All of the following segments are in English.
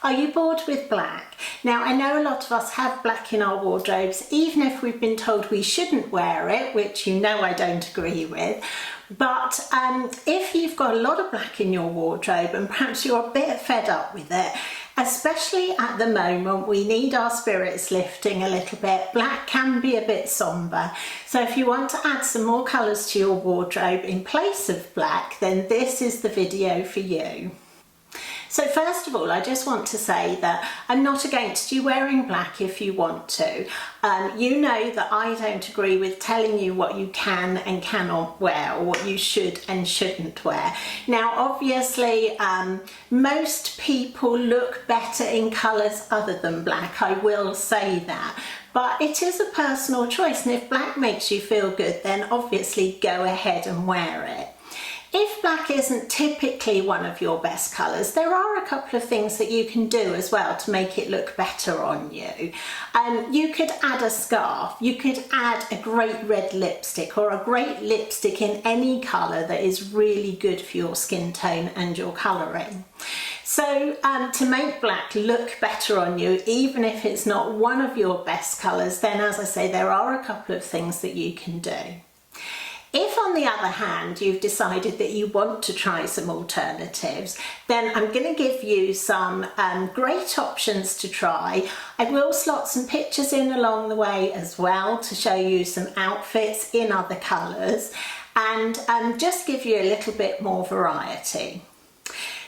Are you bored with black? Now, I know a lot of us have black in our wardrobes, even if we've been told we shouldn't wear it, which you know I don't agree with. But if you've got a lot of black in your wardrobe and perhaps you're a bit fed up with it, especially at the moment, we need our spirits lifting a little bit. Black can be a bit somber. So if you want to add some more colours to your wardrobe in place of black, then this is the video for you. So first of all, I just want to say that I'm not against you wearing black if you want to. You know that I don't agree with telling you what you can and cannot wear, or what you should and shouldn't wear. Now, obviously, most people look better in colours other than black, I will say that. But it is a personal choice, and if black makes you feel good, then obviously go ahead and wear it. If black isn't typically one of your best colours, there are a couple of things that you can do as well to make it look better on you. You could add a scarf, you could add a great red lipstick, or a great lipstick in any colour that is really good for your skin tone and your colouring. So to make black look better on you, even if it's not one of your best colours, then as I say, there are a couple of things that you can do. If, on the other hand, you've decided that you want to try some alternatives, then I'm going to give you some great options to try. I will slot some pictures in along the way as well to show you some outfits in other colours, and just give you a little bit more variety.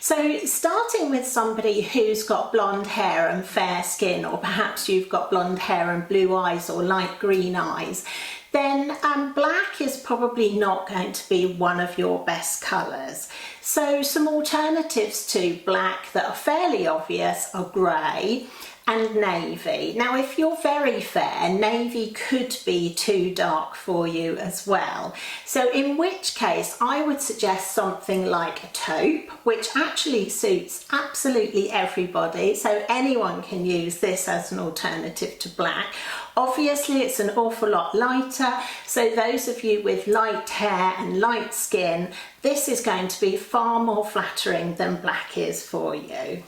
So starting with somebody who's got blonde hair and fair skin, or perhaps you've got blonde hair and blue eyes or light green eyes, then black is probably not going to be one of your best colours. So some alternatives to black that are fairly obvious are grey and navy. Now, if you're very fair, navy could be too dark for you as well. So in which case, I would suggest something like a taupe, which actually suits absolutely everybody. So anyone can use this as an alternative to black. Obviously, it's an awful lot lighter. So those of you with light hair and light skin, this is going to be far more flattering than black is for you.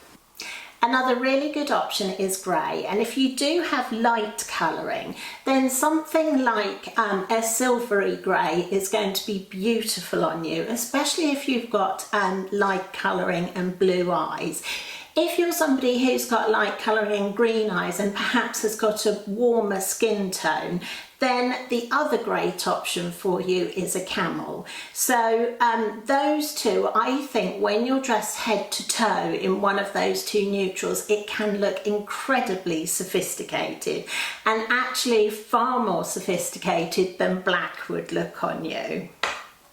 Another really good option is grey, and if you do have light colouring, then something like a silvery grey is going to be beautiful on you, especially if you've got light colouring and blue eyes. If you're somebody who's got light colouring and green eyes and perhaps has got a warmer skin tone, then the other great option for you is a camel. So those two, I think when you're dressed head to toe in one of those two neutrals, it can look incredibly sophisticated, and actually far more sophisticated than black would look on you.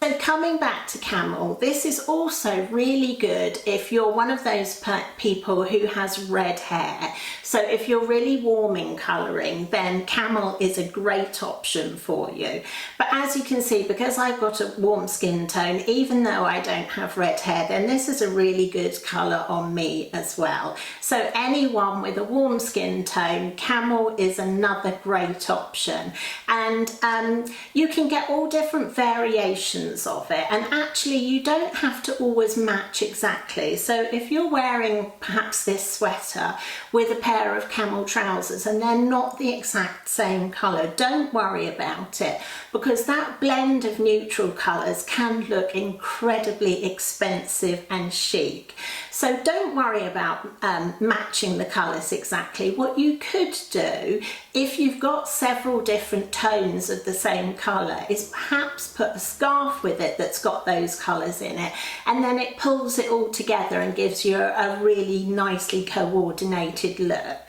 So coming back to camel, this is also really good if you're one of those people who has red hair. So if you're really warm in colouring, then camel is a great option for you. But as you can see, because I've got a warm skin tone, even though I don't have red hair, then this is a really good colour on me as well. So anyone with a warm skin tone, camel is another great option. And you can get all different variations of it, and actually you don't have to always match exactly. So if you're wearing perhaps this sweater with a pair of camel trousers and they're not the exact same colour, don't worry about it, because that blend of neutral colours can look incredibly expensive and chic. So don't worry about matching the colours exactly. What you could do, if you've got several different tones of the same colour, is perhaps put a scarf with it that's got those colours in it, and then it pulls it all together and gives you a really nicely coordinated look.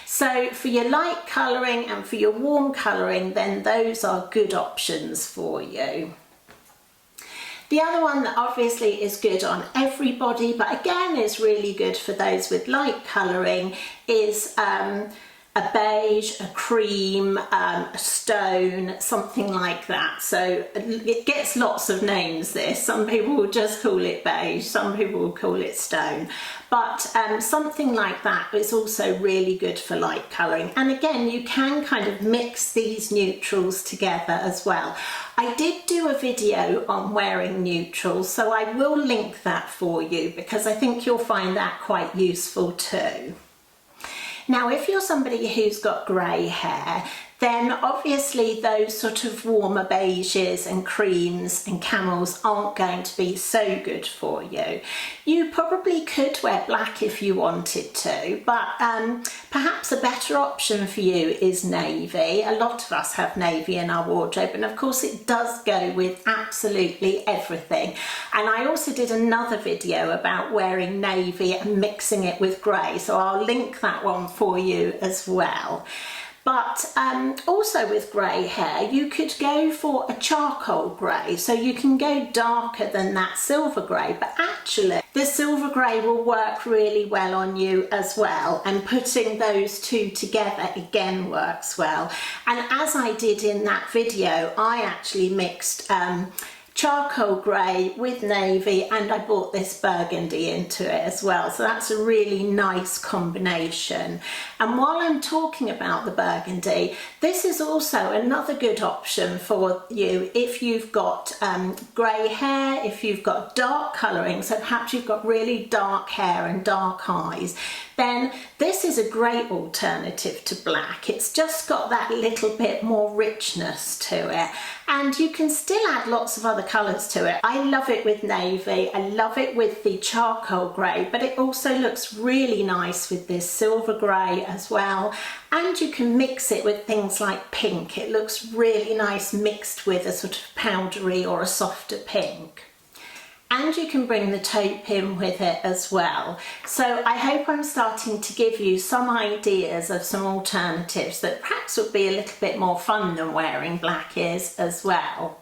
So for your light colouring and for your warm colouring, then those are good options for you. The other one that obviously is good on everybody, but again is really good for those with light colouring, is a beige, a cream, a stone, something like that. So it gets lots of names, this. Some people will just call it beige, some people will call it stone. But something like that is also really good for light colouring. And again, you can kind of mix these neutrals together as well. I did do a video on wearing neutrals, so I will link that for you because I think you'll find that quite useful too. Now, if you're somebody who's got grey hair, then obviously those sort of warmer beiges and creams and camels aren't going to be so good for you. You probably could wear black if you wanted to, but perhaps a better option for you is navy. A lot of us have navy in our wardrobe, and of course it does go with absolutely everything. And I also did another video about wearing navy and mixing it with grey, so I'll link that one for you as well. But also with grey hair, you could go for a charcoal grey, so you can go darker than that silver grey, but actually the silver grey will work really well on you as well, and putting those two together again works well. And as I did in that video, I actually mixed charcoal grey with navy, and I brought this burgundy into it as well, so that's a really nice combination. And while I'm talking about the burgundy, this is also another good option for you if you've got grey hair, if you've got dark colouring, so perhaps you've got really dark hair and dark eyes, then this is a great alternative to black. It's just got that little bit more richness to it, and you can still add lots of other colours to it. I love it with navy, I love it with the charcoal grey, but it also looks really nice with this silver grey as well. And you can mix it with things like pink. It looks really nice mixed with a sort of powdery or a softer pink. And you can bring the taupe in with it as well. So I hope I'm starting to give you some ideas of some alternatives that perhaps would be a little bit more fun than wearing black is as well.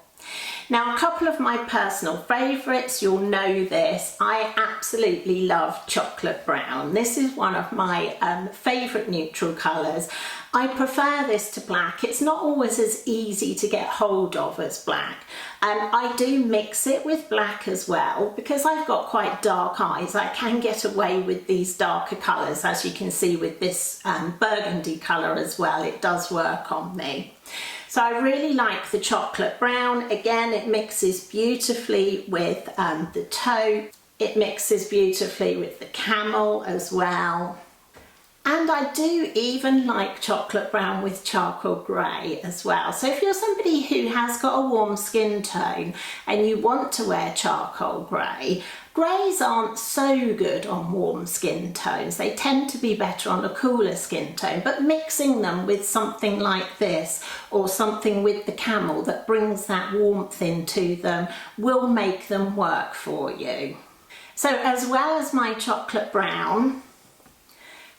Now, a couple of my personal favourites, you'll know this, I absolutely love chocolate brown. This is one of my favourite neutral colours. I prefer this to black. It's not always as easy to get hold of as black. I do mix it with black as well because I've got quite dark eyes. I can get away with these darker colours, as you can see with this burgundy colour as well. It does work on me. So I really like the chocolate brown. Again, it mixes beautifully with the taupe. It mixes beautifully with the camel as well. And I do even like chocolate brown with charcoal grey as well. So if you're somebody who has got a warm skin tone and you want to wear charcoal grey, greys aren't so good on warm skin tones. They tend to be better on a cooler skin tone, but mixing them with something like this or something with the camel that brings that warmth into them will make them work for you. So as well as my chocolate brown,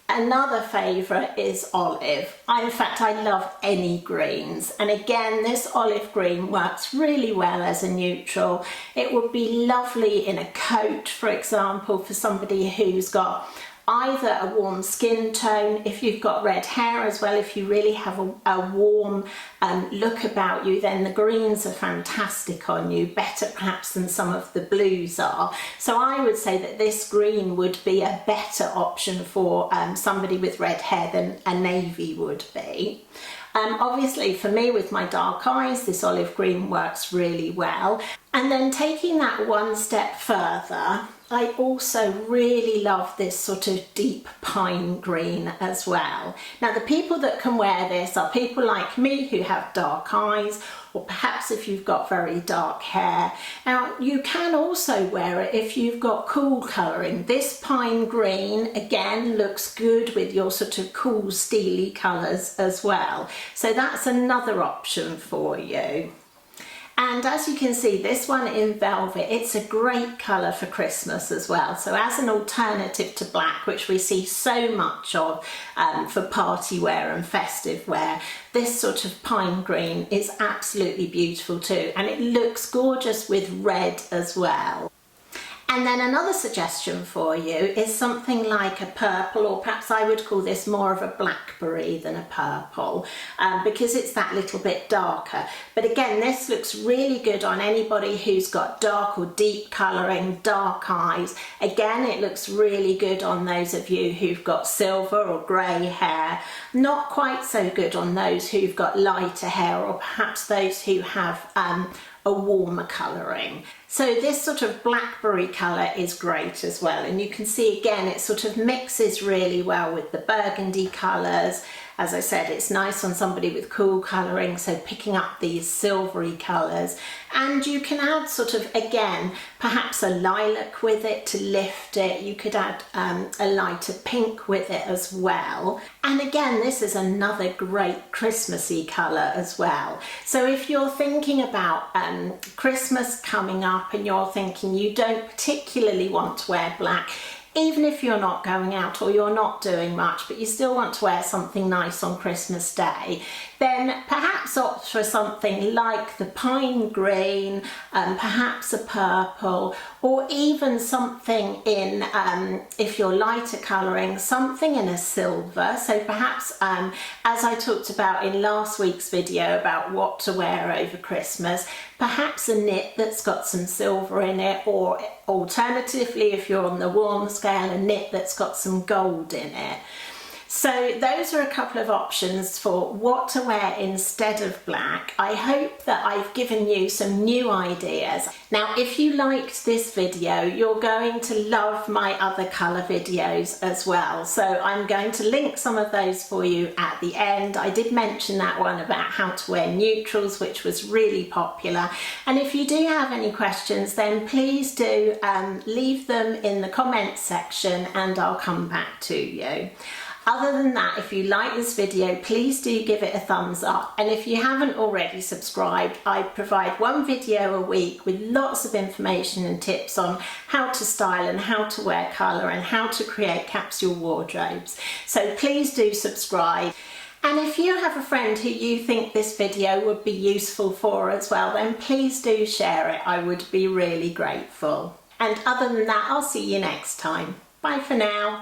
another favourite is olive. In fact, I love any greens, and again this olive green works really well as a neutral. It would be lovely in a coat, for example, for somebody who's got either a warm skin tone, if you've got red hair as well, if you really have a warm look about you, then the greens are fantastic on you, better perhaps than some of the blues are. So I would say that this green would be a better option for somebody with red hair than a navy would be. Obviously for me with my dark eyes, this olive green works really well. And then taking that one step further, I also really love this sort of deep pine green as well. Now the people that can wear this are people like me who have dark eyes, or perhaps if you've got very dark hair. Now you can also wear it if you've got cool colouring. This pine green again looks good with your sort of cool steely colours as well. So that's another option for you. And as you can see, this one in velvet, it's a great colour for Christmas as well. So as an alternative to black, which we see so much of for party wear and festive wear, this sort of pine green is absolutely beautiful too. And it looks gorgeous with red as well. And then another suggestion for you is something like a purple, or perhaps I would call this more of a blackberry than a purple, because it's that little bit darker. But again, this looks really good on anybody who's got dark or deep colouring, dark eyes. Again, it looks really good on those of you who've got silver or grey hair. Not quite so good on those who've got lighter hair, or perhaps those who have a warmer colouring. So this sort of blackberry colour is great as well, and you can see again it sort of mixes really well with the burgundy colours. As I said, it's nice on somebody with cool colouring, so picking up these silvery colours. And you can add sort of, again, perhaps a lilac with it to lift it. You could add a lighter pink with it as well. And again, this is another great Christmassy colour as well. So if you're thinking about Christmas coming up and you're thinking you don't particularly want to wear black, even if you're not going out or you're not doing much, but you still want to wear something nice on Christmas Day, then perhaps opt for something like the pine green, perhaps a purple, or even something in, if you're lighter colouring, something in a silver. So perhaps, as I talked about in last week's video about what to wear over Christmas, perhaps a knit that's got some silver in it, or alternatively, if you're on the warm scale, a knit that's got some gold in it. So those are a couple of options for what to wear instead of black. I hope that I've given you some new ideas. Now, if you liked this video, you're going to love my other colour videos as well. So I'm going to link some of those for you at the end. I did mention that one about how to wear neutrals, which was really popular. And if you do have any questions, then please do leave them in the comments section and I'll come back to you. Other than that, if you like this video, please do give it a thumbs up. And if you haven't already subscribed, I provide one video a week with lots of information and tips on how to style and how to wear colour and how to create capsule wardrobes. So please do subscribe. And if you have a friend who you think this video would be useful for as well, then please do share it. I would be really grateful. And other than that, I'll see you next time. Bye for now.